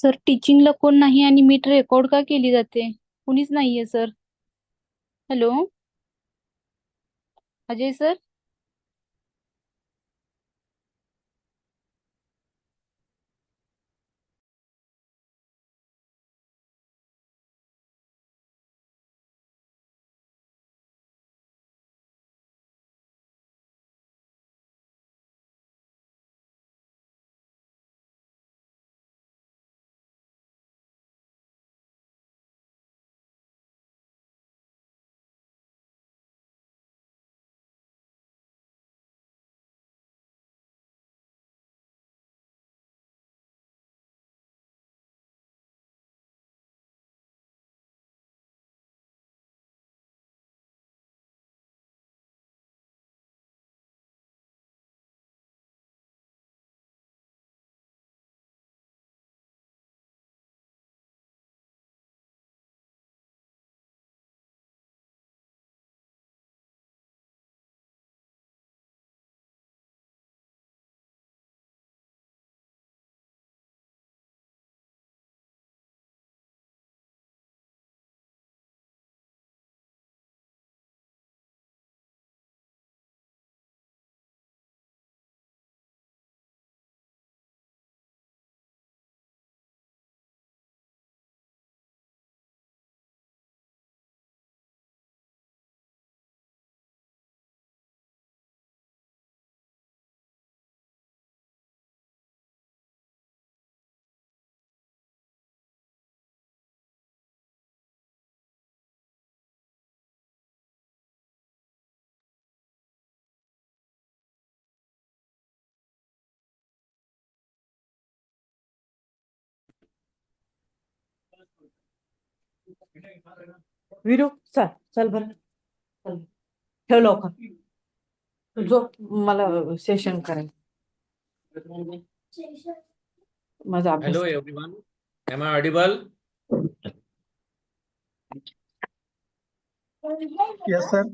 Sir टीचिंगला कोण नाही आणि मीट रेकॉर्ड का केली जाते? कुणीच नाहीये sir. Hello. Ajay sir. Veeru चल चल बरं चल. ठेव लवकर जो मला सेशन करायचं माझा अभ्यास. Hello everyone. Am I audible? Yes, sir.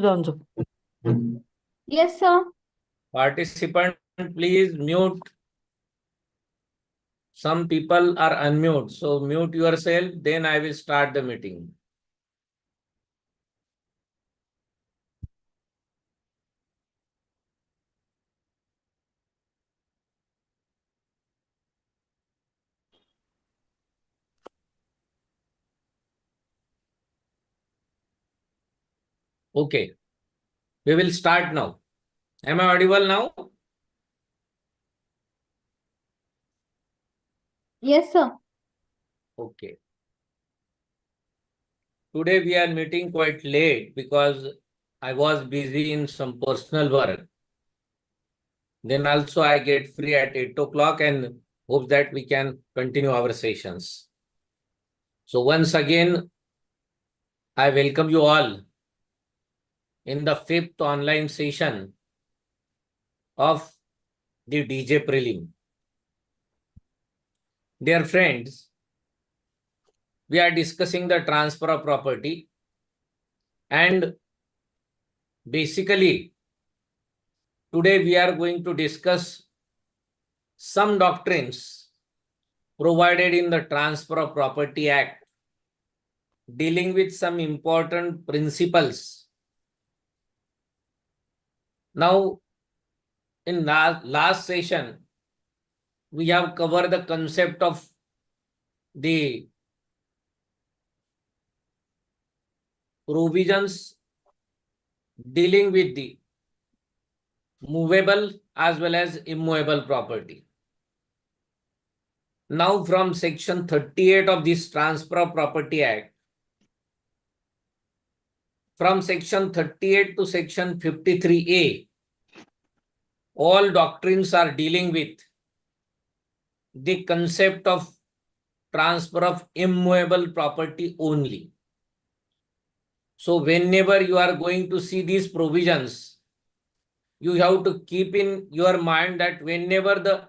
जाऊन झोप. Yes sir. Participant, please mute. Some people are unmute. So mute yourself. Then I will start the meeting. Okay. We will start now. Am I audible now? Yes sir. Okay. Today we are meeting quite late because I was busy in some personal work. Then also I get free at 8 o'clock and hope that we can continue our sessions. So once again, I welcome you all in the 5th online session of the DJ Prelim. Dear friends, we are discussing the transfer of property, and basically today we are going to discuss some doctrines provided in the Transfer of Property Act dealing with some important principles. Now, in last session, we have covered the concept of the provisions dealing with the movable as well as immovable property. Now, from section 38 of this Transfer of Property Act, from section 38 to section 53A, all doctrines are dealing with the concept of transfer of immovable property only. So whenever you are going to see these provisions, you have to keep in your mind that whenever the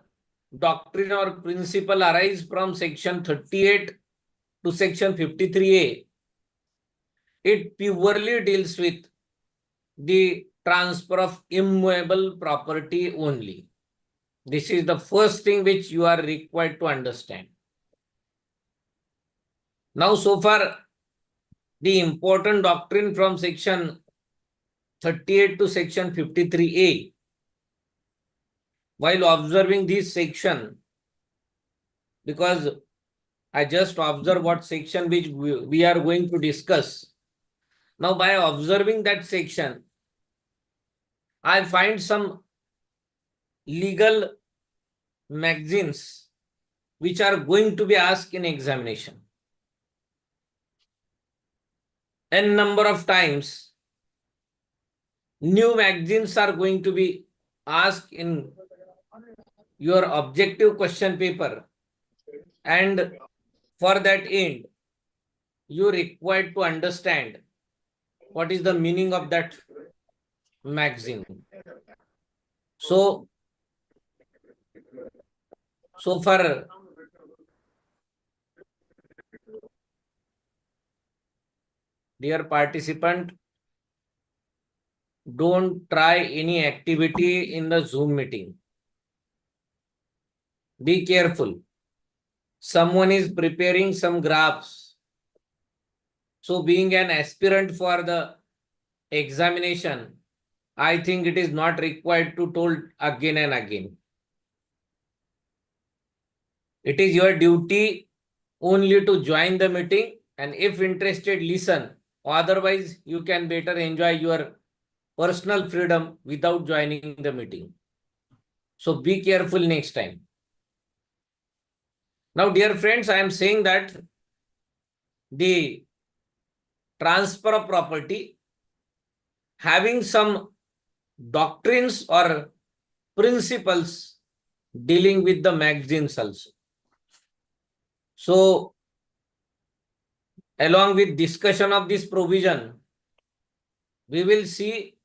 doctrine or principle arise from section 38 to section 53A, it purely deals with the transfer of immovable property only. This is the first thing which you are required to understand. Now, so far, the important doctrine from section 38 to section 53A. While observing this section, because I just observe what section which we are going to discuss. Now, by observing that section, I find some legal magazines which are going to be asked in examination. N number of times, new magazines are going to be asked in your objective question paper, and for that end, you required to understand what is the meaning of that magazine. So far, dear participant, don't try any activity in the Zoom meeting. Be careful. Someone is preparing some graphs. So being an aspirant for the examination, I think it is not required to told again and again. It is your duty only to join the meeting, and if interested, listen. Otherwise, you can better enjoy your personal freedom without joining the meeting. So be careful next time. Now, dear friends, I am saying that the transfer of property having some doctrines or principles dealing with the magazines also. So, along with discussion of this provision, we will see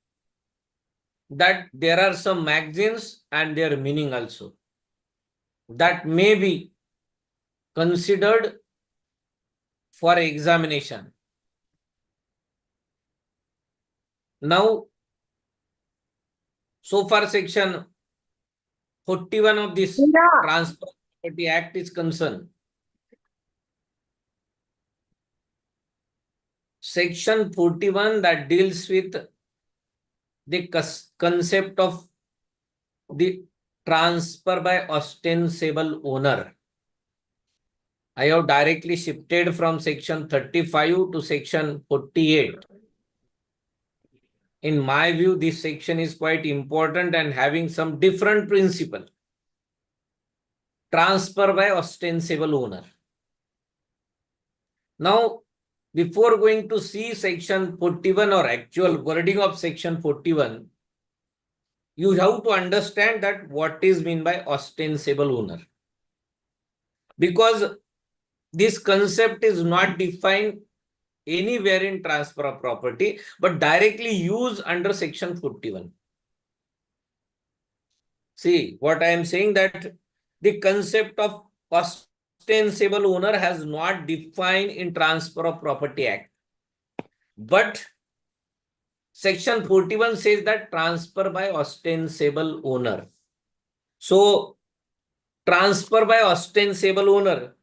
that there are some magazines and their meaning also that may be considered for examination. Now, so far section 41 of this Transfer of Property Act is concerned. Section 41 that deals with the concept of the transfer by ostensible owner. I have directly shifted from section 35 to section 48. In my view, this section is quite important and having some different principle. Transfer by ostensible owner. Now, before going to see section 41 or actual wording of section 41, you have to understand that what is meant by ostensible owner. Because this concept is not defined anywhere in transfer of property, but directly used under section 41. See, what I am saying that the concept of ostensible owner has not defined in Transfer of Property Act. But section 41 says that transfer by ostensible owner. So, transfer by ostensible owner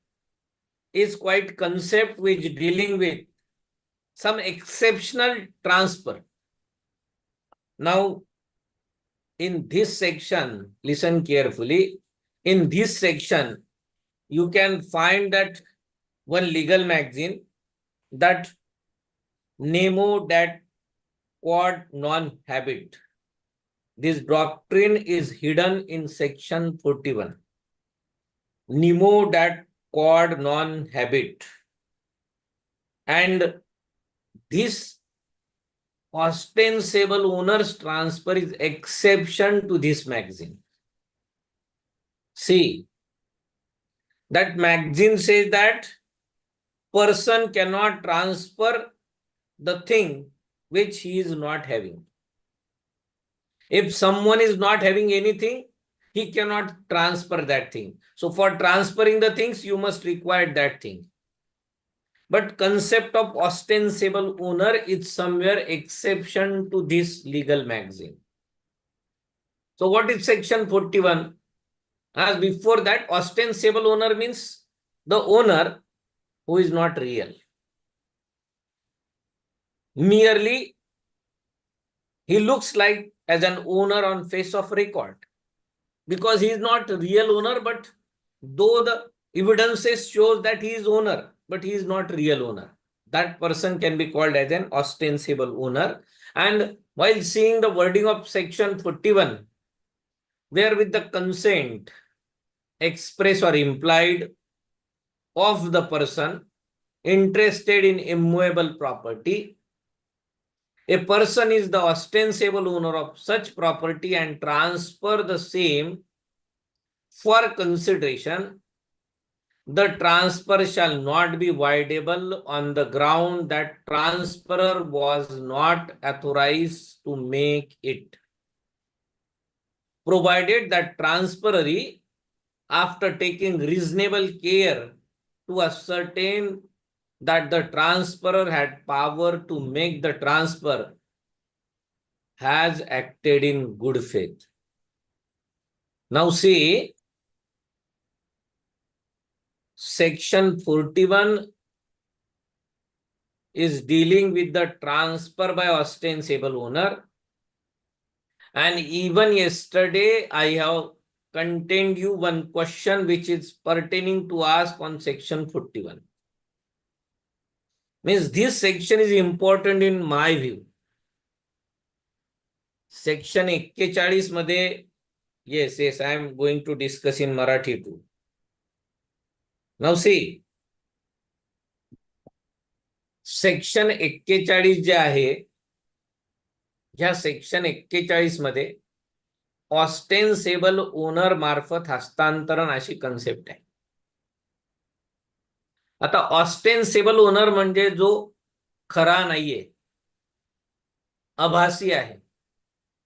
is quite concept which dealing with some exceptional transfer. Now, in this section, listen carefully. In this section, you can find that one legal magazine that nemo dat quod non habit. This doctrine is hidden in section 41. Nemo dat quod non habit. And this ostensible owner's transfer is exception to this magazine. See, that magazine says that person cannot transfer the thing which he is not having. If someone is not having anything, he cannot transfer that thing. So for transferring the things, you must require that thing. But concept of ostensible owner is somewhere exception to this legal magazine. So what is section 41? As before that, ostensible owner means the owner who is not real. Merely he looks like as an owner on face of record because he is not a real owner, but though the evidences shows that he is owner, but he is not real owner. That person can be called as an ostensible owner. And while seeing the wording of section 41, where with the consent express or implied of the person interested in immovable property, a person is the ostensible owner of such property and transfer the same for consideration. The transfer shall not be voidable on the ground that transferor was not authorized to make it, provided that transferee, after taking reasonable care to ascertain that the transferor had power to make the transfer, has acted in good faith. Now see, section 41 is dealing with the transfer by ostensible owner. And even yesterday, I have contained you one question which is pertaining to ask on section 41. Means this section is important in my view. Section 41 मध्ये, yes, I am going to discuss in Marathi too. Now see, section 41 जे आहे, ह्या section 41 मध्ये ऑस्टेन्सेबल owner मार्फत हस्तांतरण अशी concept आहे. आता ऑस्टेन्सेबल owner म्हणजे जो खरा नाहीये, आभासी आहे,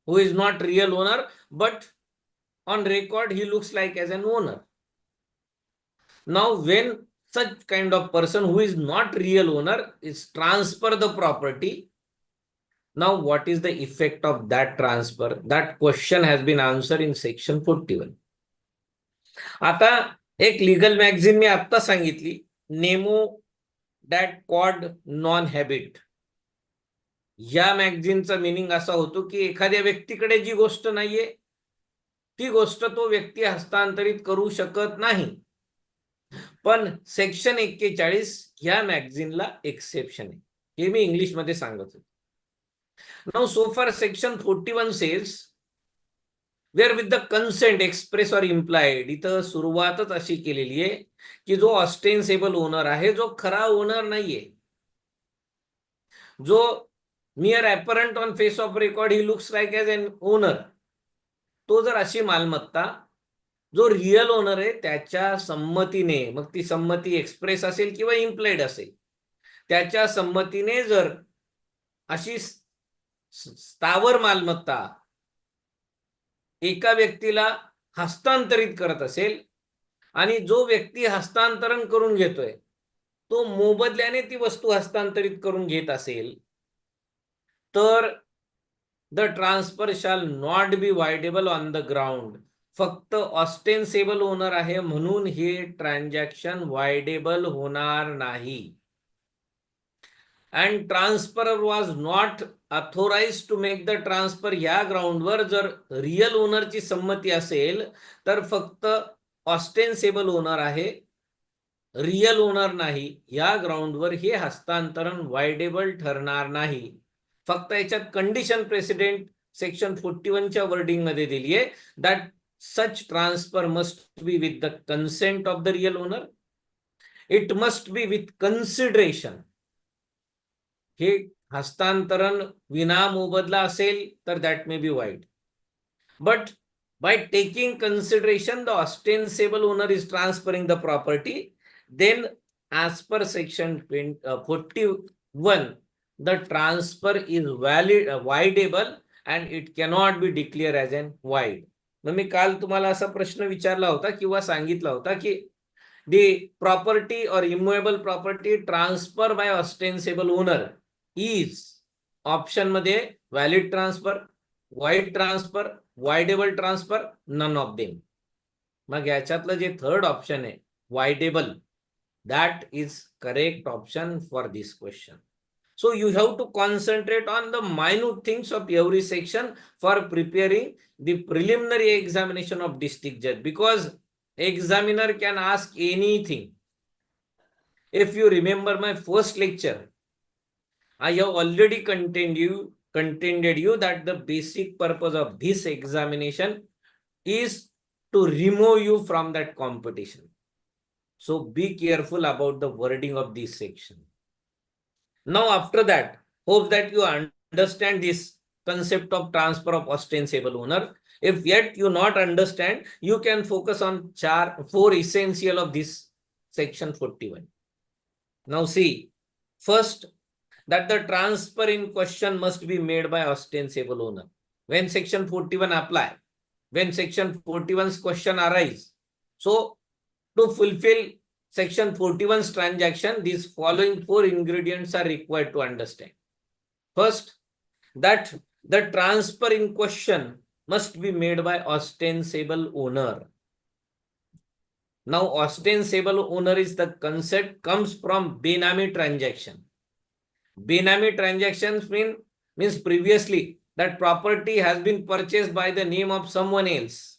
who is not real owner, but on record he looks like as an owner. Now when such kind of person who is not real owner is transfer the property, now what is the effect of that transfer? That question has been answered in section 41. आता एक legal magazine मी आता सांगितली, nemo dat quod non habet. या मॅगझिनचा meaning असा होतो की एखाद्या व्यक्तीकडे जी गोष्ट नाहीये ती गोष्ट तो व्यक्ती हस्तांतरित करू शकत नाही. पण सेक्शन 41 या मॅगझिनला एक्सेप्शन आहे, हे मी इंग्लिश मध्ये सांगत होतो. Now so far section 41 says where with the consent express or implied, इथं सुरुवातच अशी केलेली आहे की जो ऑस्टेन्सेबल ओनर आहे, जो खरा ओनर नाहीये, जो mere apparent on face of record he looks like as an owner, तो जर अशी मालमत्ता जो रियल ओनर आहे त्याच्या संमतीने, मग ती संमती एक्सप्रेस असेल किंवा इम्प्लाइड असेल, त्याच्या संमतीने जर अशी स्थावर मालमत्ता एका व्यक्तीला हस्तांतरित करत असेल आणि जो व्यक्ती हस्तांतरण करून घेतोय तो मोबदल्याने ती वस्तू हस्तांतरित करून घेत असेल, तर the transfer shall not be voidable on the ground. फक्त ऑस्टेन्सेबल ओनर आहे म्हणून हे ट्रान्झॅक्शन वाइडेबल होणार नाही. And transferor was not authorise to make the transfer. या ग्राउंडवर जर रियल ओनरची संमती असेल तर फक्त ऑस्टेन्सेबल ओनर आहे, रियल ओनर नाही. या ग्राउंडवर हे हस्तांतरण वाइडेबल ठरणार नाही. फक्त याच्यात कंडिशन प्रेसिडेंट सेक्शन 41 च्या वर्डिंग मध्ये दिली आहे, that such transfer must be with the consent of the real owner. It must be with consideration. हे हस्तांतरण विना मोबदला असेल तर that may be void, but by taking consideration the ostensible owner is transferring the property, then as per section 41 the transfer is valid, voidable and it cannot be declared as an void. मग मी काल तुम्हाला असा प्रश्न विचारला होता किंवा सांगितला होता की the property or immovable property transfer by ostensible owner is option मध्ये valid transfer, void transfer, voidable transfer, none of them. मग याच्यातलं जे थर्ड ऑप्शन आहे voidable, that is correct option for this question. So you have to concentrate on the minute things of every section for preparing the preliminary examination of district judge, because examiner can ask anything. If you remember my first lecture, I have already contended you that the basic purpose of this examination is to remove you from that competition. So be careful about the wording of this section. Now after that, hope that you understand this concept of transfer of ostensible owner. If yet you not understand, you can focus on four essential of this section 41. Now see, first, that the transfer in question must be made by ostensible owner. When section 41 apply, when section 41's question arise, so to fulfill section 41's transaction, these following four ingredients are required to understand. First, that the transfer in question must be made by ostensible owner. Now, ostensible owner is the concept comes from Benami transaction. Benami transactions means previously that property has been purchased by the name of someone else.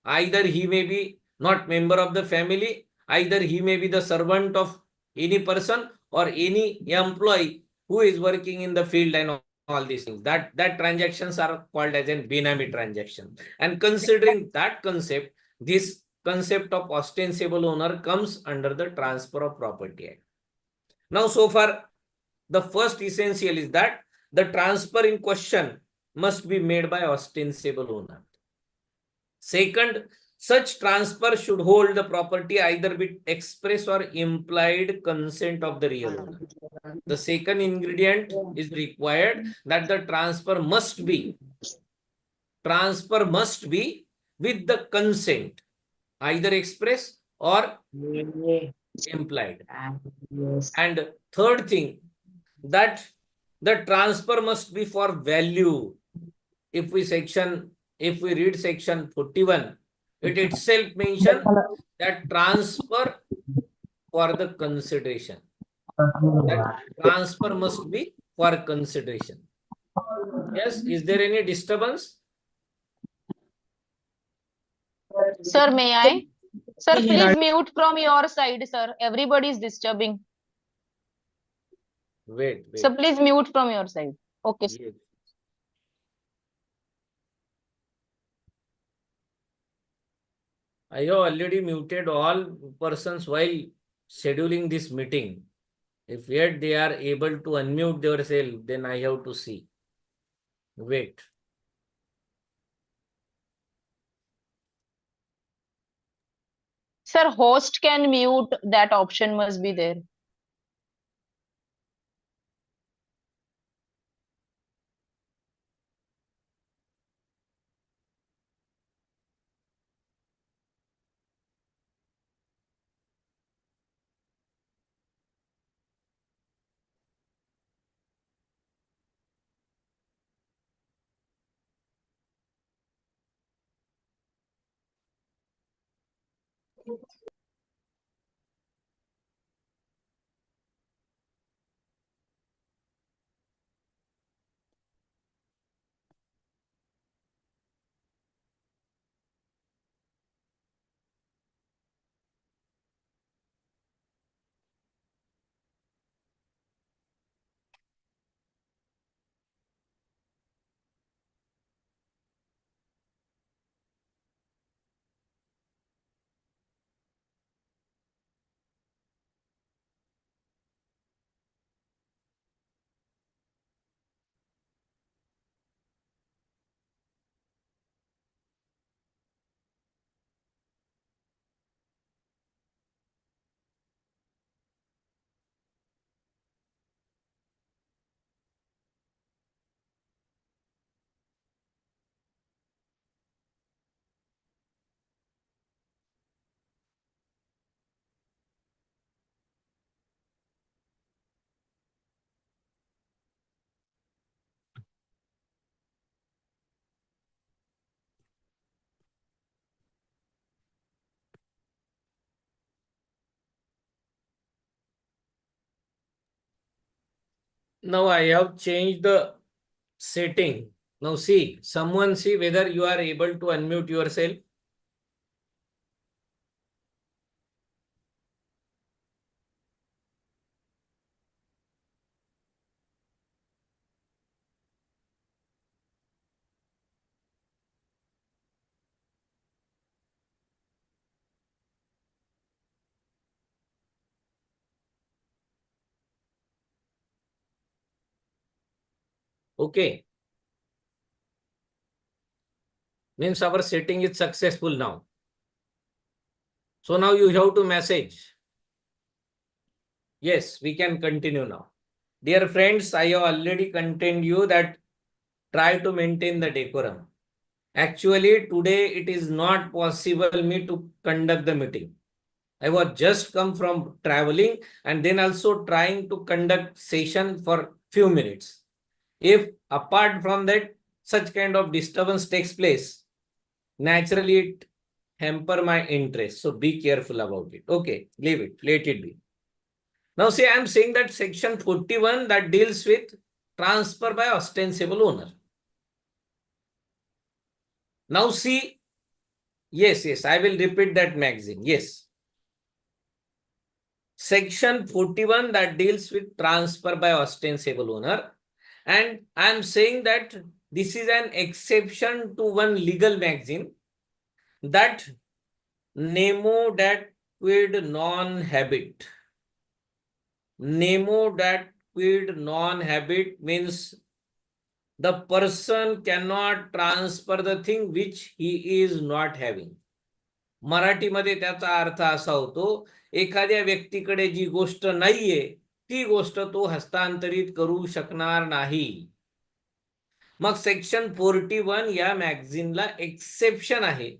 Either he may be not member of the family, either he may be the servant of any person or any employee who is working in the field and all these things. That transactions are called as an Benami transaction. And considering that concept, this concept of ostensible owner comes under the Transfer of Property Act. Now, so far, the first essential is that the transfer in question must be made by ostensible owner. Second, such transfer should hold the property either with express or implied consent of the real owner. The second ingredient is required that the transfer must be with the consent, either express or implied. And third thing, that the transfer must be for value. If we read section 41, it itself mentions that transfer for the consideration. That transfer must be for consideration. Yes, is there any disturbance? Sir, may I? Sir, please mute from your side, sir. Everybody is disturbing. Wait. So please mute from your side. Okay. Yes. I have already muted all persons while scheduling this meeting. If yet they are able to unmute themselves, then I have to see. Wait. Sir, host can mute. That option must be there. Now I have changed the setting. Now see, someone see whether you are able to unmute yourself. Okay. Means our setting is successful now. So now you have to message. Yes, we can continue now. Dear friends, I have already contained you that try to maintain the decorum. Actually, today it is not possible me to conduct the meeting. I was just come from traveling and then also trying to conduct session for few minutes. If apart from that, such kind of disturbance takes place, naturally it hamper my interest. So be careful about it. Okay, leave it, let it be. Now see, I am saying that section 41 that deals with transfer by ostensible owner. Now see, yes, I will repeat that magazine. Yes. Section 41 that deals with transfer by ostensible owner. And I am saying that this is an exception to one legal magazine that nemo dat quid non habit. Nemo dat quid non habit means the person cannot transfer the thing which he is not having. मराठीमध्ये त्याचा अर्थ असा होतो, एखाद्या व्यक्तीकडे जी गोष्ट नाहीये ती गोष्ट तो हस्तांतरित करू शकणार नाही. मग सेक्शन 41 या मॅगझिनला एक्सेप्शन आहे,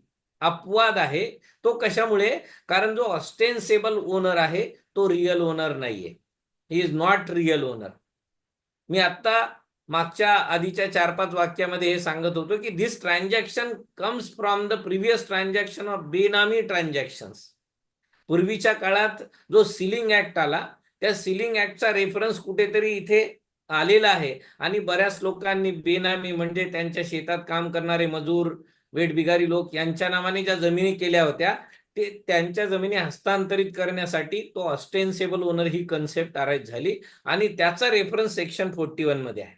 अपवाद आहे. तो कशामुळे? कारण जो ऑस्टेन्सेबल ओनर आहे तो रियल ओनर नाहीये. He is not real owner. मी आता मागच्या आधीच्या 4-5 वाक्यामध्ये हे सांगत होतो की this transaction comes from the previous transaction of benami transactions. पूर्वीच्या काळात जो सीलिंग ऍक्ट आला त्या सीलिंग ऍक्टचा रेफरन्स कुठेतरी इथे आलेला आहे आणि बऱ्याच लोकांनी बेनामी म्हणजे त्यांच्या शेतात काम करणारे मजूर, वेठबिगारी लोक यांच्या नावाने ज्या जमिनी केल्या होत्या ते त्यांच्या जमिनी हस्तांतरित करण्यासाठी तो ऑस्टेन्सेबल ओनर ही कन्सेप्ट अराईज झाली आणि त्याचा रेफरन्स सेक्शन 41 मध्ये आहे.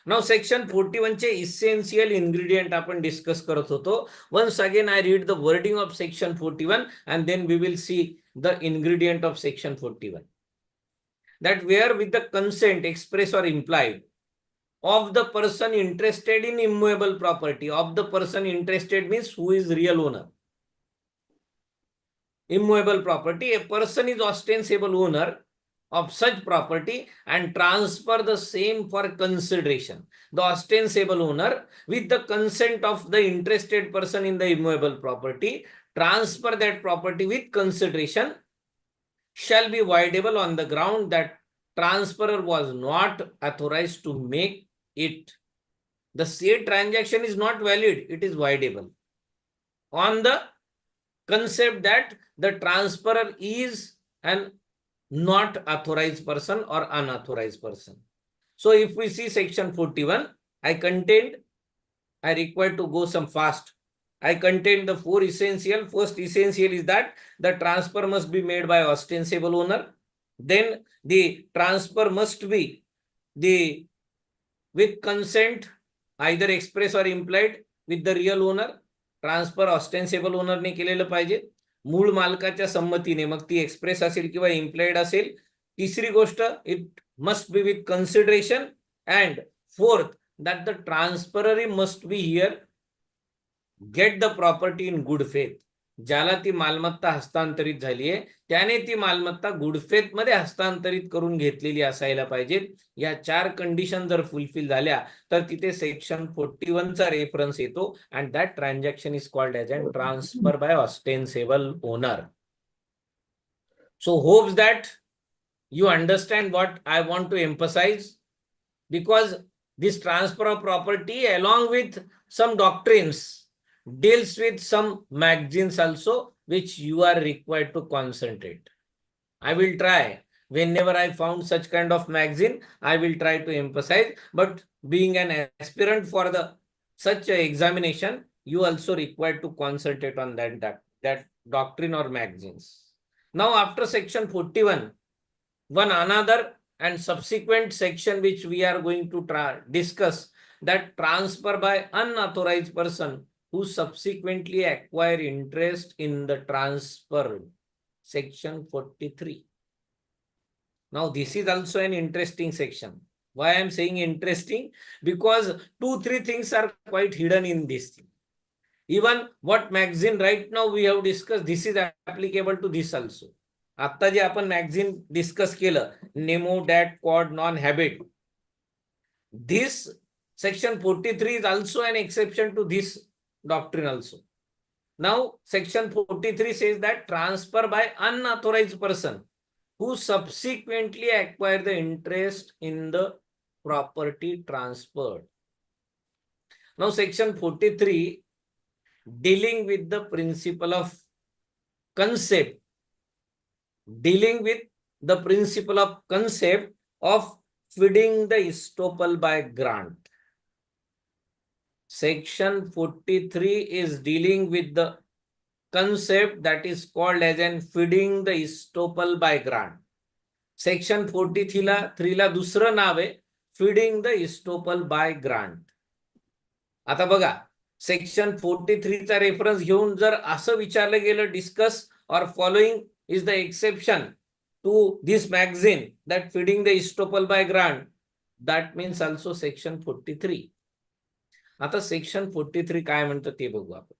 नाउ सेक्शन 41 चे इसेन्शियल इन्ग्रेडियंट आपण डिस्कस करत होतो. Once again I read the wording of section 41 and then we will see the ingredient of section 41. That where with the consent express or implied of the person interested in immovable property, of the person interested means who is real owner. Immovable property, a person is ostensible owner of such property and transfer the same for consideration. The ostensible owner, with the consent of the interested person in the immovable property, transfer that property with consideration shall be voidable on the ground that transferor was not authorized to make it. The said transaction is not valid, it is voidable on the concept that the transferor is an not authorized person or unauthorized person. So if we see section 41, I require to go some fast. I contained the 4 essential. First essential is that the transfer must be made by ostensible owner. Then the transfer must be with consent, either express or implied, with the real owner. Transfer ostensible ओनरने केलेलं पाहिजे, मूळ मालकाच्या संमतीने, मग ती express असेल किंवा implied असेल. तिसरी गोष्ट, it must be with consideration. And fourth, that the transferee must be here get the property in good faith. ज्याला ती मालमत्ता हस्तांतरित झाली आहे त्याने ती मालमत्ता गुडफेथ मध्ये हस्तांतरित करून घेतलेली असायला पाहिजे. या 4 कंडिशन जर फुलफिल झाल्या तर तिथे सेक्शन 41 चा रेफरन्स येतो and that transaction is called as a transfer by ostensible owner. So hopes that you understand what I want to emphasize, because this transfer of property along with some doctrines deals with some magazines also which you are required to concentrate. I will try Whenever I found such kind of magazine, I will try to emphasize. But being an aspirant for the such a examination, you also required to concentrate on that doctrine or magazines. Now, after section 41, one another and subsequent section which we are going to discuss, that transfer by unauthorized person who subsequently acquire interest in the transfer, section 43. Now, this is also an interesting section. Why I am saying interesting? Because 2-3 things are quite hidden in this thing. Even what magazine right now we have discussed, this is applicable to this also. आता जे आपण maxim discuss केलं, nemo, dat, quod, non habet, this section 43 is also an exception to this doctrine also. Now, section 43 says that transfer by unauthorized person who subsequently acquire the interest in the property transferred. Now, section 43 dealing with the principle of concept, of feeding the estoppel by grant. Section 43 is dealing with the concept that is called as an feeding the estoppel by grant. Section 43 ला दुसरं नाव आहे feeding the estoppel by grant. आता बघा, section 43 चा reference घेऊन जर असं विचारलं गेलं, discuss or following is the exception to this magazine that feeding the estoppel by grant, that means also section 43. आता सेक्शन 43 काय म्हणतं ते बघू आपण.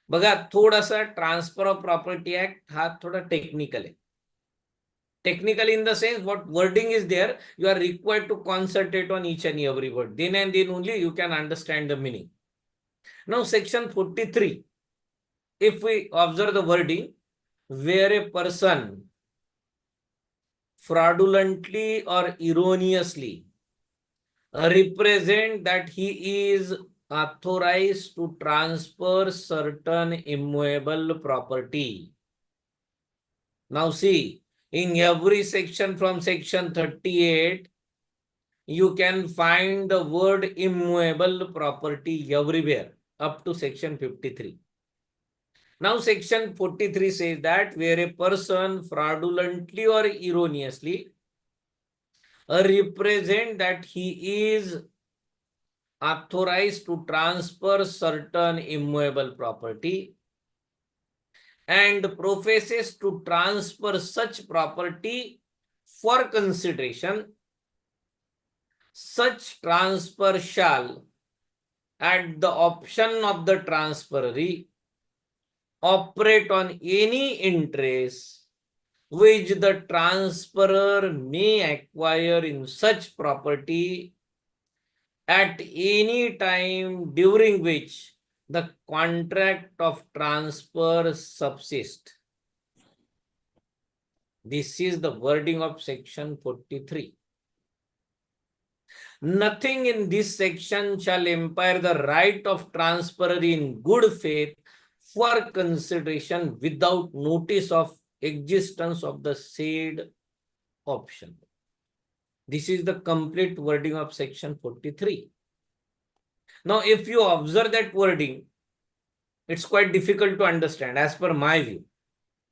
बघा, थोडासा ट्रान्सफर ऑफ प्रॉपर्टी ऍक्ट हा थोडा टेक्निकल आहे. Technical in the sense what wording is there, you are required to concentrate on each and every word. Then and then only you can understand the meaning. Now, section 43, if we observe the wording, where a person fraudulently or erroneously represent that he is authorized to transfer certain immovable property. Now see, in every section from section 38, you can find the word immovable property everywhere up to section 53. Now, section 43 says that where a person fraudulently or erroneously represent that he is authorized to transfer certain immovable property and professes to transfer such property for consideration, such transfer shall, at the option of the transferee, operate on any interest which the transferor may acquire in such property at any time during which the contract of transfer subsists. This is the wording of section 43. Nothing in this section shall impair the right of transferor in good faith for consideration without notice of existence of the said option. This is the complete wording of section 43. Now, if you observe that wording, it's quite difficult to understand as per my view.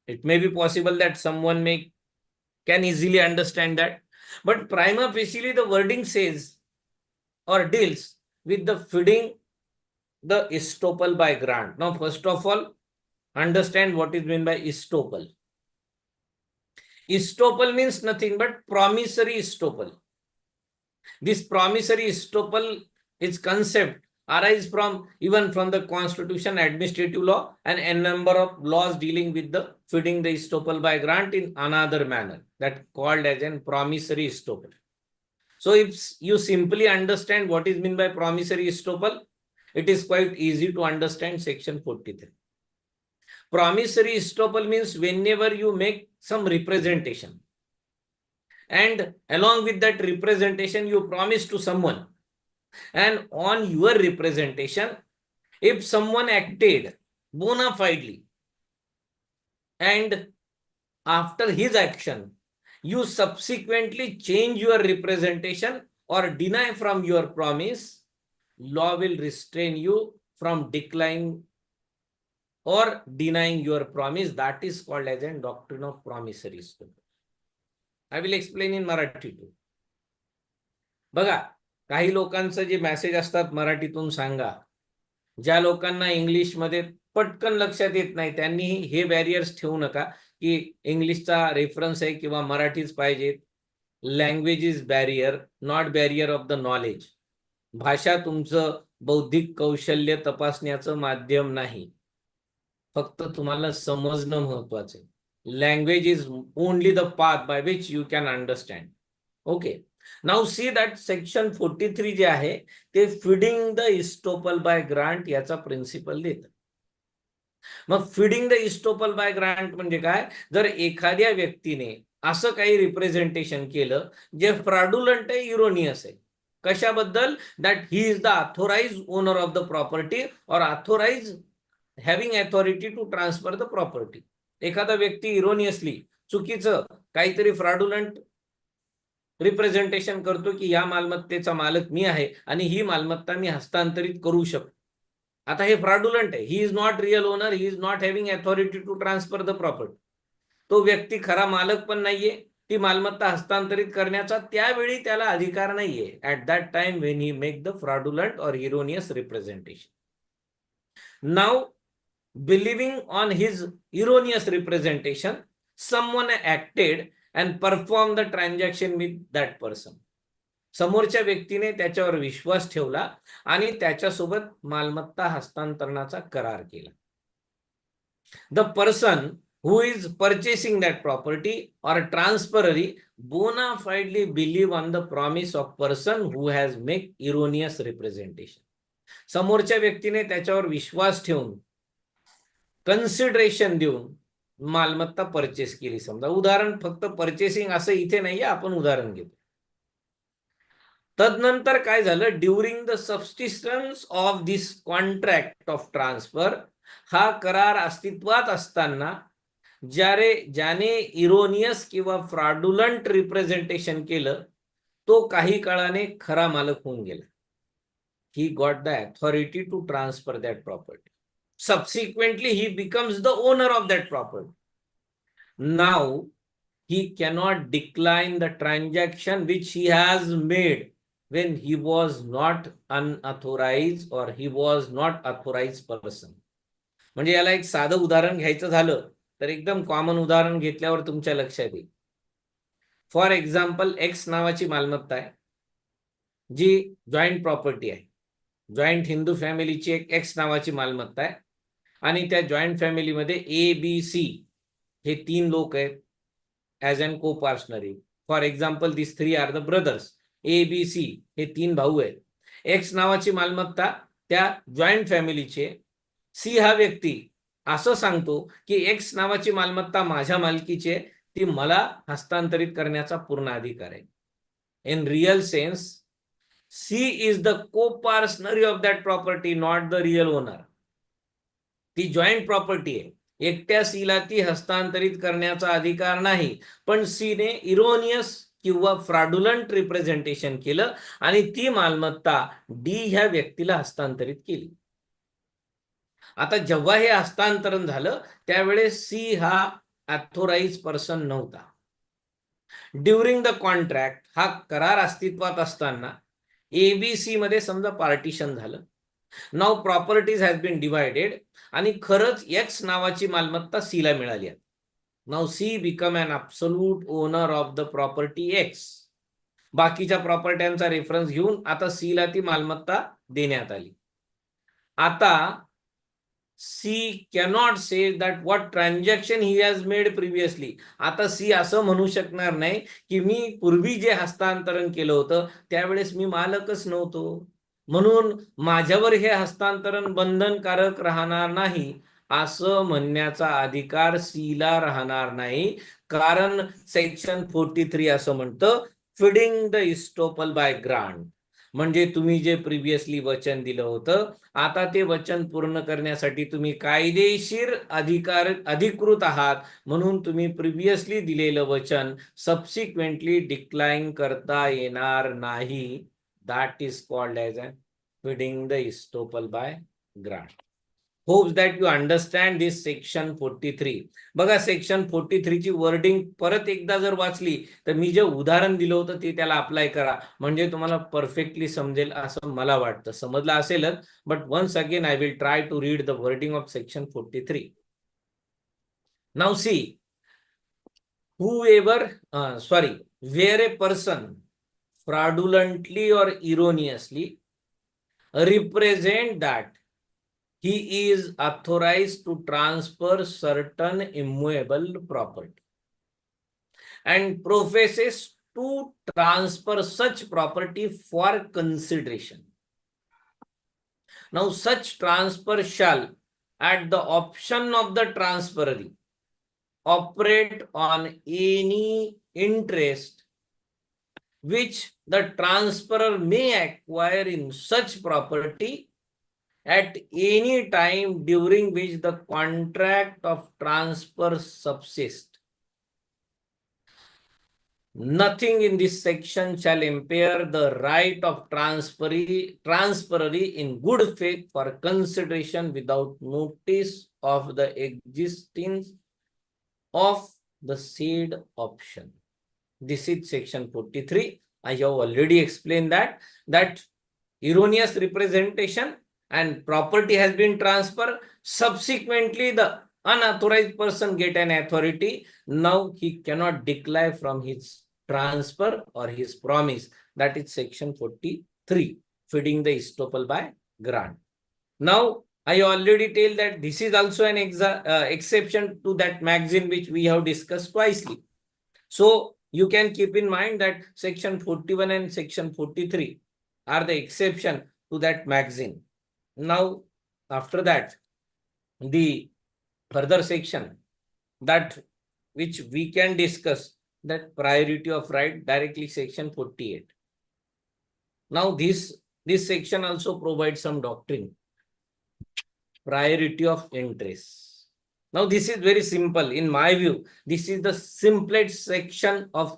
It may be possible that someone can easily understand that, but prima facie the wording says or deals with the feeding the estoppel by grant. Now, first of all, understand what is meant by estoppel. Estoppel means nothing but promissory estoppel. This promissory estoppel, its concept arise from even from the Constitution, administrative law, and a number of laws dealing with the feeding the estoppel by grant in another manner, that called as a promissory estoppel. So if you simply understand what is meant by promissory estoppel, it is quite easy to understand section 43. Promissory estoppel means whenever you make some representation, and along with that representation you promise to someone, and on your representation, if someone acted bona fidely, and after his action you subsequently change your representation or deny from your promise, law will restrain you from declining or denying your promise. That is called as a doctrine of promissory estoppel. I will explain in Marathi too. बघा, काही लोकांचं जे message असतात मराठीतून सांगा. ज्या लोकांना इंग्लिशमध्ये पटकन लक्षात येत नाही त्यांनी हे बॅरियर्स ठेवू नका की इंग्लिशचा रेफरन्स आहे किंवा मराठीच पाहिजे. Language is barrier, not barrier of the knowledge. भाषा तुमचं बौद्धिक कौशल्य तपासण्याचं माध्यम नाही, फक्त तुम्हाला समजणं महत्वाचं आहे. Language is only the path by which you can understand. Okay, now see that section 43 जे आहे ते feeding the estoppel by grant याचा प्रिन्सिपल देतं. मग feeding the estoppel by grant म्हणजे काय? जर एखाद्या व्यक्तीने असं काही रिप्रेझेंटेशन केलं जे फ्रॉडुलंट आहे, इरोनियस आहे. कशाबद्दल? That he is the authorise owner of the प्रॉपर्टी और authorise having authority to transfer the property. एखादा व्यक्ती इरोनियसली चुकीचं काहीतरी फ्रॉडुलंट रिप्रेझेंटेशन करतो की या मालमत्तेचा मालक मी आहे आणि ही मालमत्ता मी हस्तांतरित करू शकतो. आता हे फ्रॉडुलंट आहे. He is not real owner, he is not having authority to transfer the property. तो व्यक्ती खरा मालक पण नाहीये, ती मालमत्ता हस्तांतरित करण्याचा त्यावेळी त्याला अधिकार नाहीये. At that time when he make the fraudulent और erroneous representation. Now believing on his erroneous representation, someone acted and performed the transaction with that person. समोरच्या व्यक्तीने त्याच्यावर विश्वास ठेवला आणि त्याच्यासोबत मालमत्ता हस्तांतरणाचा करार केला. The person who is purchasing that property or transferee bona fidely believe on the promise of person who has make erroneous representation. समोरच्या व्यक्तीने त्याच्यावर विश्वास ठेवून कन्सिडरेशन देऊन मालमत्ता परचेस केली. समजा उदाहरण, फक्त परचेसिंग असं इथे नाहीये, आपण उदाहरण घेतो. तदनंतर काय झालं? During the subsistence of this contract of transfer, हा करार अस्तित्वात असताना ज्याने इरोनियस किंवा फ्रॉडुलंट रिप्रेझेंटेशन केलं तो काही काळाने खरा मालक होऊन गेला. He got the authority to transfer that property. Subsequently, he becomes the owner of that property. Now, he cannot decline the transaction which he has made when he was not unauthorized or he was not authorized person. म्हणजे याला एक साधं उदाहरण घ्यायचं झालं तर एकदम common उदाहरण घेतल्यावर तुमच्या लक्षात येईल. फॉर एक्झाम्पल, एक्स नावाची मालमत्ता आहे जी जॉईंट प्रॉपर्टी आहे. जॉईंट हिंदू फॅमिलीची एक एक्स नावाची मालमत्ता आहे आणि त्या जॉईंट फॅमिलीमध्ये ए बी सी हे 3 लोक आहेत as an coparcenary. For example, this 3 are the brothers. A B C हे 3 भाऊ आहेत. एक्स नावाची मालमत्ता त्या जॉईंट फॅमिलीचे. सी हा व्यक्ती असं सांगतो की एक्स नावाची मालमत्ता माझ्या मालकीची आहे, ती मला हस्तांतरित करण्याचा पूर्ण अधिकार आहे. In real sense, C is the coparcenary of that property, not the real owner. ती जॉईंट प्रॉपर्टी आहे, एकट्या सीला ती हस्तांतरित करण्याचा अधिकार नाही. पण सीने इरोनियस किंवा फ्रॉडुलंट रिप्रेझेंटेशन केलं आणि ती मालमत्ता डी ह्या व्यक्तीला हस्तांतरित केली. आता जेव्हा हे हस्तांतरण झालं त्यावेळेस सी हा ऑथोराइज पर्सन नव्हता. ड्युरिंग द कॉन्ट्रॅक्ट, हा करार अस्तित्वात असताना एबीसी मध्ये समजा पार्टिशन झालं. Now properties has been divided आणि खरंच एक्स नावाची मालमत्ता सीला मिळाली आहे. Now C become an absolute owner of the property X. बाकीच्या प्रॉपर्ट्यांचा रेफरन्स घेऊन आता सीला ती मालमत्ता देण्यात आली. आता C cannot say that what transaction he has made previously. आता सी असं म्हणू शकणार नाही की मी पूर्वी जे हस्तांतरण केलं होतं त्यावेळेस मी मालकच नव्हतो, म्हणून माझ्यावर हे हस्तांतरण बंधनकारक राहणार नाही, असं म्हणण्याचा अधिकार सीला राहणार नाही. कारण सेक्शन 43 असं म्हणतं, feeding the estoppel by grant. म्हणजे तुम्ही जे प्रिव्हियसली वचन दिलं होतं, आता ते वचन पूर्ण करण्यासाठी तुम्ही कायदेशीर अधिकृत आहात, म्हणून तुम्ही प्रिव्हियसली दिलेलं वचन सबसिक्वेंटली डिक्लाइन करता येणार नाही. That is called as a feeding the estoppel by grant. Hopes that you understand this section 43. बघा सेक्शन 43 ची वर्डिंग परत एकदा जर वाचली तर मी जे उदाहरण दिलं होतं ते त्याला अप्लाय करा, म्हणजे तुम्हाला परफेक्टली समजेल असं मला वाटतं. समजलं असेलच, but once again I will try to read the wording of section 43. Now C, whoever where a person fraudulently or erroneously represent that he is authorized to transfer certain immovable property and professes to transfer such property for consideration. Now, such transfer shall, at the option of the transferee, operate on any interest which the transferor may acquire in such property at any time during which the contract of transfer subsists. Nothing in this section shall impair the right of transferee in good faith for consideration without notice of the existence of the said option. This is section 43. I have already explained that erroneous representation and property has been transferred. Subsequently, the unauthorized person get an authority. Now he cannot decline from his transfer or his promise. That is section 43, feeding the estoppel by grant. Now, I already tell that this is also an exception to that maxim which we have discussed twicely. So, you can keep in mind that section 41 and section 43 are the exception to that maxim. Now, after that, the further section that which we can discuss, that priority of right, directly section 48. Now, this section also provides some doctrine. Priority of interest. Now, this is very simple. In my view, this is the simplest section of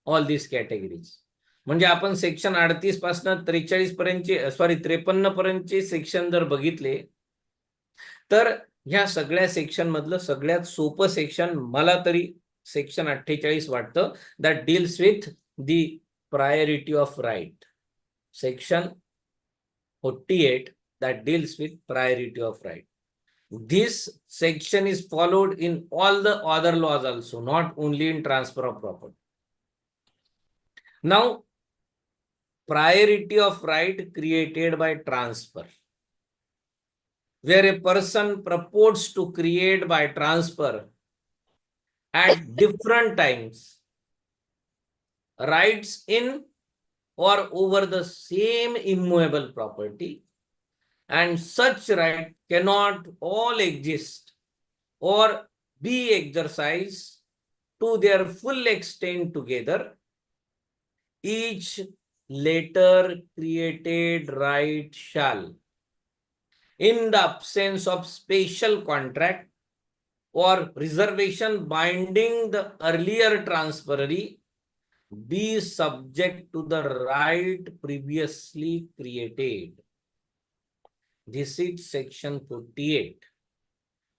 all these categories. म्हणजे आपण section 38 पासून 43 पर्यंतचे 53 पर्यंतचे section जर बघितले तर ह्या सगळ्या सेक्शन मधलं सगळ्यात सोपं सेक्शन मला तरी सेक्शन 48 वाटतं, that deals with the priority of right. Section 48 that deals with priority of right. This section is followed in all the other laws also, not only in transfer of property. Now, priority of right created by transfer, where a person purports to create by transfer at different times rights in or over the same immovable property, and such right cannot all exist or be exercised to their full extent together. Each later created right shall, in the absence of special contract or reservation binding the earlier transferee, be subject to the right previously created. This is section 48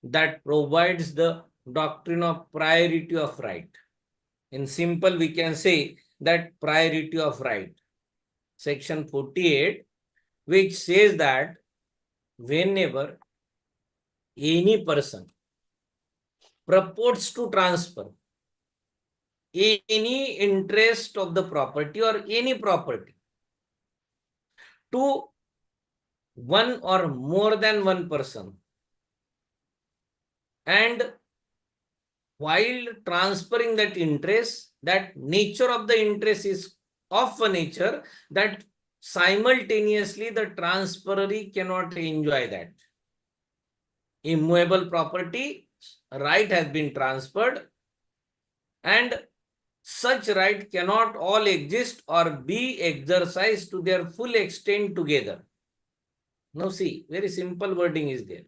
that provides the doctrine of priority of right. In simple, we can say that priority of right. Section 48, which says that whenever any person purports to transfer any interest of the property or any property to one or more than one person, and while transferring that interest, that nature of the interest is of a nature that simultaneously the transferee cannot enjoy that. Immovable property right has been transferred, and such right cannot all exist or be exercised to their full extent together. Now see, very simple wording is there.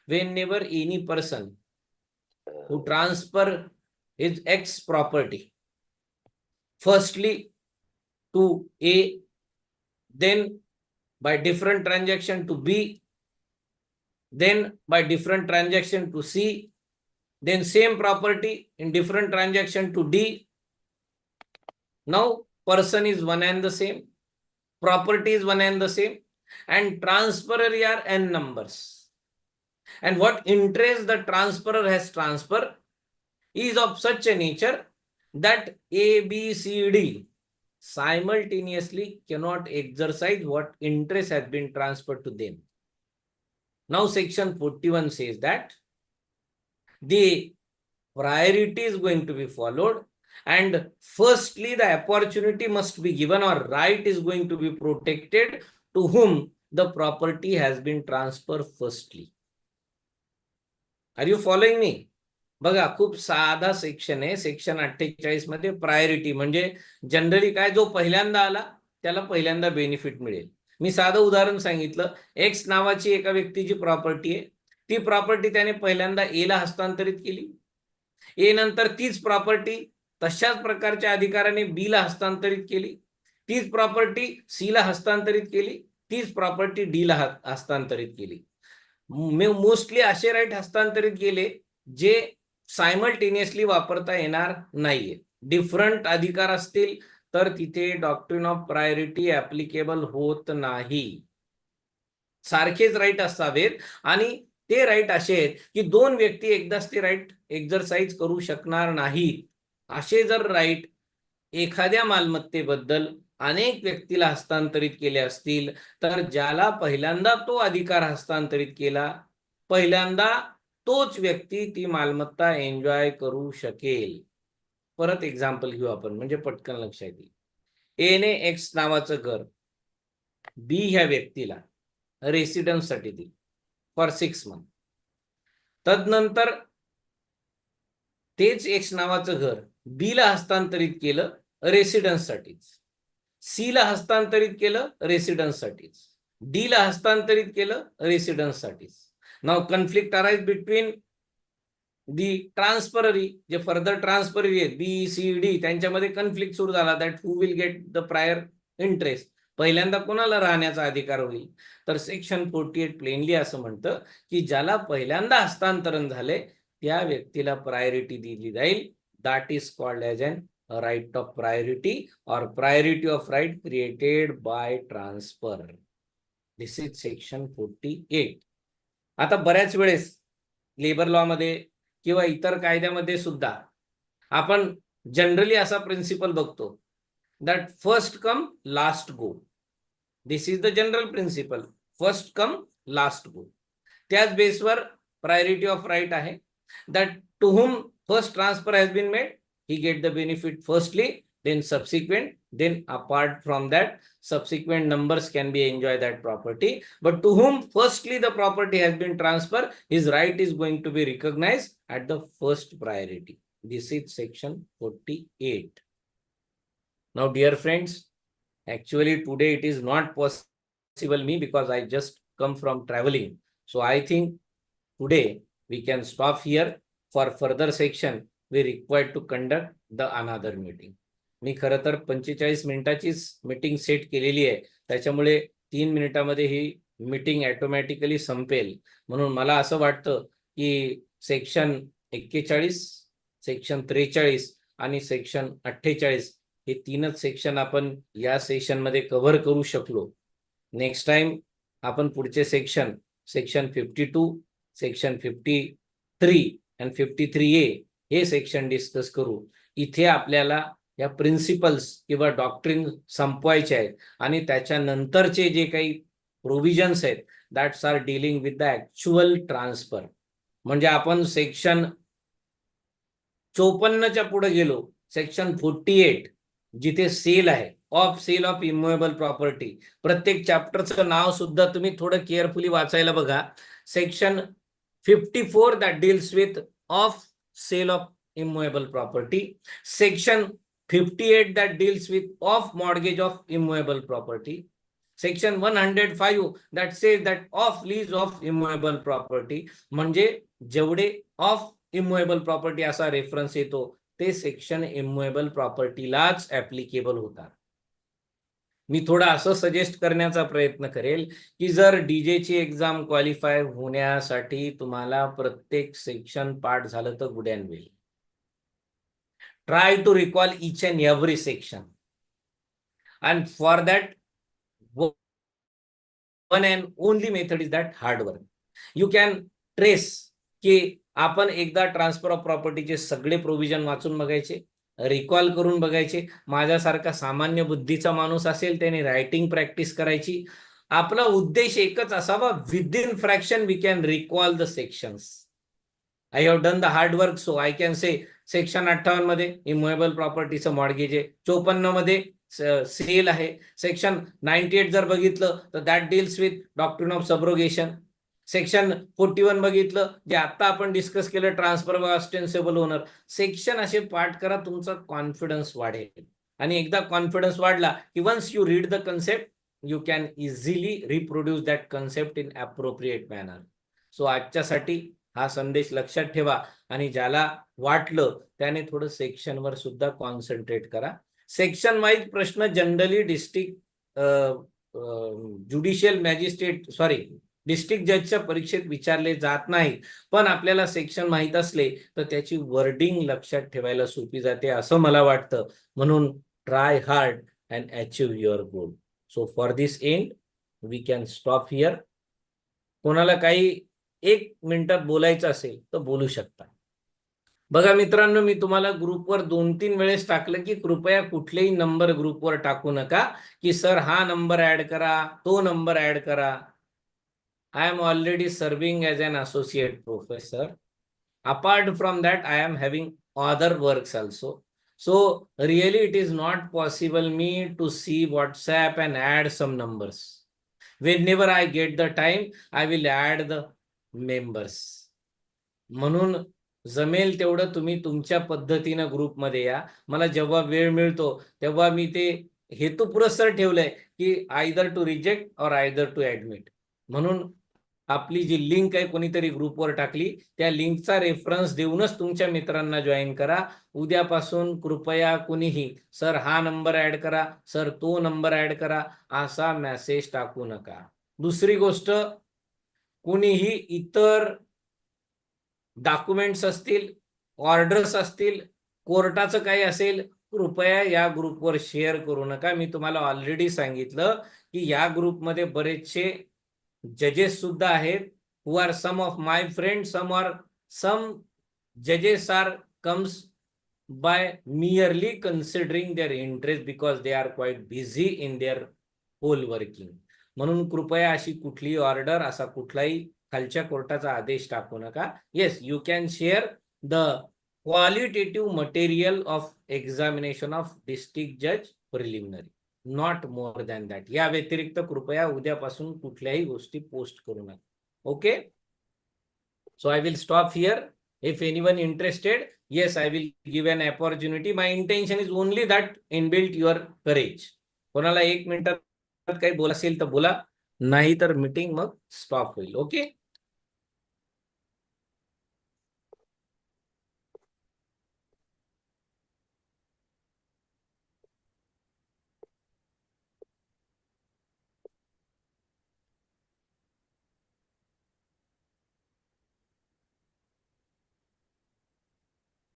Whenever any person who transfer his X property, firstly to A, then by different transaction to B, then by different transaction to C, then same property in different transaction to D. Now person is one and the same, property is one and the same, and transferor are n numbers. And what interest the transferor has transferred is of such a nature that A, B, C, D simultaneously cannot exercise what interest has been transferred to them. Now section 41 says that the priority is going to be followed, and firstly the opportunity must be given or right is going to be protected to whom the property has been transferred firstly. Are you following me? बघा, खूप साधा section आहे. Section 48 मध्ये priority म्हणजे generally काय, जो पहिल्यांदा आला त्याला पहिल्यांदा बेनिफिट मिळेल. मी साधं उदाहरण सांगितलं. एक्स नावाची एका व्यक्तीची प्रॉपर्टी आहे. ती प्रॉपर्टी त्याने पहिल्यांदा ए ला हस्तांतरित केली. ए नंतर तीच प्रॉपर्टी तशाच प्रकारच्या अधिकाराने बी ला हस्तांतरित केली. तीच प्रॉपर्टी सी ला हस्तांतरित केली. तीच प्रॉपर्टी डी ला हस्तांतरित केली. मोस्टली असे राईट हस्तांतरित केले जे सायमल्टेनियसली वापरता येणार नाहीये. डिफरंट अधिकार असतील तर तिथे डॉक्ट्रिन ऑफ प्रायोरिटी ऍप्लिकेबल होत नाही. सारखेच राईट असावेत आणि ते राईट असे आहेत की दोन व्यक्ती एकदाच ते राईट एक्झरसाइज करू शकणार नाहीत. असे जर राईट एखाद्या मालमत्तेबद्दल अनेक व्यक्तीला हस्तांतरित केले असतील तर ज्याला पहिल्यांदा तो अधिकार हस्तांतरित केला, पहिल्यांदा तोच व्यक्ती ती मालमत्ता एन्जॉय करू शकेल. परत एक्झाम्पल घेऊ आपण म्हणजे पटकन लक्षात येईल. ए ने एक्स नावाचं घर बी ह्या व्यक्तीला रेसिडेन्स साठी दिली फॉर 6 मंथ. तदनंतर तेच एक्स नावाचं घर बी ला हस्तांतरित केलं रेसिडेन्स साठीच, सी ला हस्तांतरित केलं रेसिडेन्स साठीच, डी ला हस्तांतरित केलं रेसिडेन्स साठीच. Now conflict arise between the transferee, जे फर्दर ट्रान्सफररी आहेत बी सी डी, त्यांच्यामध्ये कन्फ्लिक्ट सुरू झाला that who will get the prior interest. पहिल्यांदा कोणाला राहण्याचा अधिकार होईल तर सेक्शन 48 प्लेनली असं म्हणतं की ज्याला पहिल्यांदा हस्तांतरण झाले त्या व्यक्तीला प्रायोरिटी दिली जाईल. That is called as an right of priority or priority of right created by transfer. This is section 48. आता बऱ्याच वेळेस लेबर लॉ मध्ये किंवा इतर कायद्यामध्ये सुद्धा आपण जनरली असा प्रिन्सिपल बघतो that first come last go. This is the general principle, first come last go. त्याच बेसवर प्रायोरिटी ऑफ राईट आहे that to whom first transfer has been made he get the benefit firstly, then subsequent, then apart from that subsequent numbers can be enjoy that property, but to whom firstly the property has been transferred his right is going to be recognized at the first priority. This is section 48. Now dear friends, actually today it is not possible me because I just come from traveling, so I think today we can stop here. For further section we required to conduct the another meeting. मी खरं तर 45 मिनिटाचीच meeting set केलेली आहे, त्याच्यामुळे 3 मिनिटामध्ये ही meeting automatically संपेल. म्हणून मला असं वाटतं की सेक्शन 41, सेक्शन 43 आणि सेक्शन 48 हे तीनच सेक्शन आपण या सेशन मध्ये कव्हर करू शकलो. नेक्स्ट टाइम आपण पुढचे सेक्शन 52, सेक्शन 53 आणि 53A हे सेक्शन डिस्कस करू. इथे आपल्याला या प्रिन्सिपल्स किंवा डॉक्ट्रिन संपवायचे आहेत आणि त्याच्यानंतरचे जे काही प्रोव्हिजन्स आहेत that's are dealing with the actual transfer. म्हणजे आपण सेक्शन 54च्या पुढे गेलो. सेक्शन 48 जिथे सेल आहे, of sale of immovable property. प्रत्येक चॅप्टरचं नाव सुद्धा तुम्ही थोडं केअरफुली वाचायला बघा. Section 54 that deals with of sale of immovable property. Section 58 that deals with off mortgage of immovable property. Section 105 that says that off lease of immovable property, म्हणजे जेवढे ऑफ इम्मुएबल प्रॉपर्टी असा रेफरन्स येतो ते section इम्मुएबल प्रॉपर्टीलाच applicable होतात. मी थोडा असं suggest करण्याचा प्रयत्न करेल की जर डीजे ची एक्झाम क्वालिफाय होण्यासाठी तुम्हाला प्रत्येक सेक्शन पाठ झालं तर good and well. Try to recall each and every section. And for that, one and only method is that hard work. You can trace की आपण एकदा ट्रान्सफर ऑफ प्रॉपर्टीचे सगळे प्रोव्हिजन वाचून बघायचे, रिकॉल करून बघायचे. माझ्यासारखा सामान्य बुद्धीचा माणूस असेल त्याने रायटिंग प्रॅक्टिस करायची. आपला उद्देश एकच असावा, within fraction we can recall the sections. I have done the hard work, so I can say section 58 मध्ये इम्मुएबल प्रॉपर्टीचं मॉर्गेज आहे, 54 मध्ये सेल आहे, सेक्शन 98 जर बघितलं तर that deals with doctrine of subrogation, section 41 बघितलं जे आता आपण डिस्कस केलं ट्रान्सफर ऑफ ऑस्टेन्सिबल ओनर. सेक्शन असे पाठ करा, तुमचा कॉन्फिडन्स वाढेल. आणि एकदा कॉन्फिडन्स वाढला की once you read the concept you can easily reproduce that concept in appropriate manner. So आजच्यासाठी हा संदेश लक्षात ठेवा आणि ज्याला वाटलं त्याने थोडं सेक्शनवर सुद्धा कॉन्सन्ट्रेट करा. सेक्शन वाईज प्रश्न जनरली ज्युडिशियल मॅजिस्ट्रेट डिस्ट्रिक्ट जजच्या परीक्षेत विचारले जात नाहीत, पण आपल्याला सेक्शन माहीत असले तर त्याची वर्डिंग लक्षात ठेवायला सोपी जाते असं मला वाटतं. म्हणून try hard and achieve your goal. So for this end we can stop here. कोणाला काही 1 मिनिटात बोलायचं असेल तर बोलू शकता. बघा मित्रांनो, मी तुम्हाला ग्रुपवर 2-3 वेळेस टाकलं की कृपया कुठलेही नंबर ग्रुपवर टाकू नका की सर हा नंबर ऍड करा, तो नंबर ऍड करा. I am already serving as an associate professor. Apart from that, I am having other works also. So really it is not possible me to see WhatsApp and add some numbers. Whenever I get the time, I will add the members. म्हणून जमेल तेवढं तुम्ही तुमच्या पद्धतीनं ग्रुपमध्ये या. मला जेव्हा वेळ मिळतो तेव्हा मी ते हेतुपुरस्सर ठेवलंय की आयदर टू रिजेक्ट और आयदर टू ऍडमिट. म्हणून आपली जी लिंक आहे कोणीतरी ग्रुपवर टाकली त्या लिंकचा रेफरन्स देऊनच तुमच्या मित्रांना जॉईन करा. उद्यापासून कृपया कुणीही सर हा नंबर ऍड करा, सर तो नंबर ऍड करा असा मेसेज टाकू नका. दुसरी गोष्ट, कुणीही इतर डॉक्युमेंट्स असतील, ऑर्डर्स असतील, कोर्टाचं काही असेल, कृपया या ग्रुपवर शेअर करू नका. मी तुम्हाला ऑलरेडी सांगितलं की या ग्रुपमध्ये बरेचसे जजेस सुद्धा आहेत, who are some of my friend, some judges are comes by merely considering their interest because they are quite busy in their whole working. म्हणून कृपया अशी कुठली ऑर्डर, असा कुठलाही खालच्या कोर्टाचा आदेश टाकू नका. Yes, you can share the qualitative material of examination of district जज preliminary, not more than that. या व्यतिरिक्त कृपया उद्यापासून कुठल्याही गोष्टी पोस्ट करू नका. Okay, so I will stop here. If anyone interested, yes, I will give an opportunity. My intention is only that inbuilt your courage. कोणाला 1 मिनिटात काही बोला असेल तर बोला, नाही तर मीटिंग मग स्टॉप होईल. ओके.